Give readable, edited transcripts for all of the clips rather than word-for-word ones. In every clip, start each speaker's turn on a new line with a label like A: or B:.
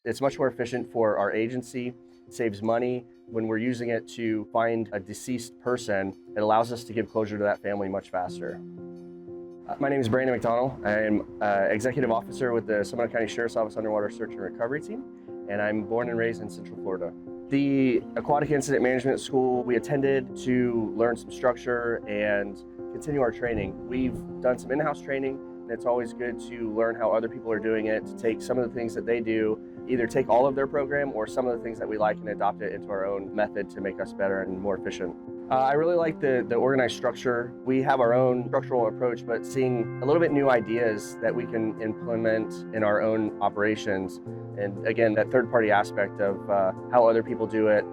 A: It's much more efficient for our agency, it saves money. When we're using it to find a deceased person, it allows us to give closure to that family much faster. My name is Brandon McDonnell. I'm Executive Officer with the Sumter County Sheriff's Office Underwater Search and Recovery Team, and I'm born and raised in Central Florida. The Aquatic Incident Management School we attended to learn some structure and continue our training. We've done some in-house training, and it's always good to learn how other people are doing it, to take some of the things that they do, either take all of their program or some of the things that we like and adopt it into our own method to make us better and more efficient. I really like the organized structure. We have our own structural approach, but seeing a little bit new ideas that we can implement in our own operations. And again, that third-party aspect of how other people do it,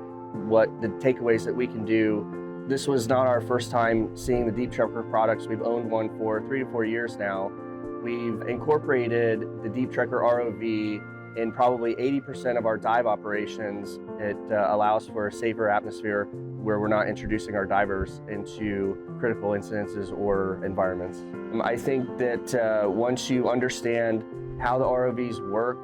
A: what the takeaways that we can do. This was not our first time seeing the Deep Trekker products. We've owned one for 3 to 4 years now. We've incorporated the Deep Trekker ROV in probably 80% of our dive operations. It allows for a safer atmosphere where we're not introducing our divers into critical incidences or environments. I think that once you understand how the ROVs work,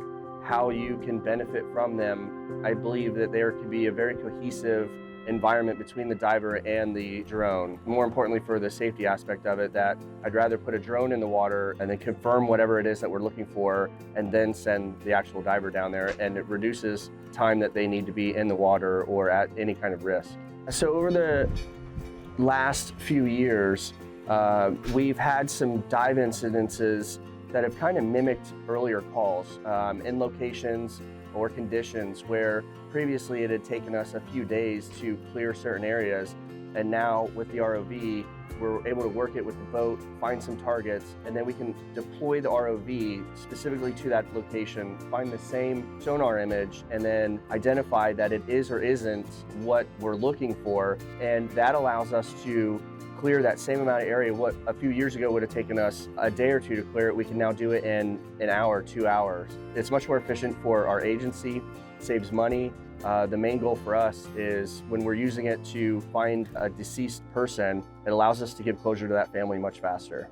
A: how you can benefit from them, I believe that there can be a very cohesive environment between the diver and the drone. More importantly, for the safety aspect of it, that I'd rather put a drone in the water and then confirm whatever it is that we're looking for and then send the actual diver down there, and it reduces time that they need to be in the water or at any kind of risk. So over the last few years, we've had some dive incidences that have kind of mimicked earlier calls in locations or conditions where previously it had taken us a few days to clear certain areas, and now with the ROV we're able to work it with the boat, find some targets, and then we can deploy the ROV specifically to that location, find the same sonar image, and then identify that it is or isn't what we're looking for, and that allows us to clear that same amount of area. What a few years ago would have taken us a day or two to clear it, we can now do it in an hour, 2 hours. It's much more efficient for our agency, saves money. The main goal for us is when we're using it to find a deceased person, it allows us to give closure to that family much faster.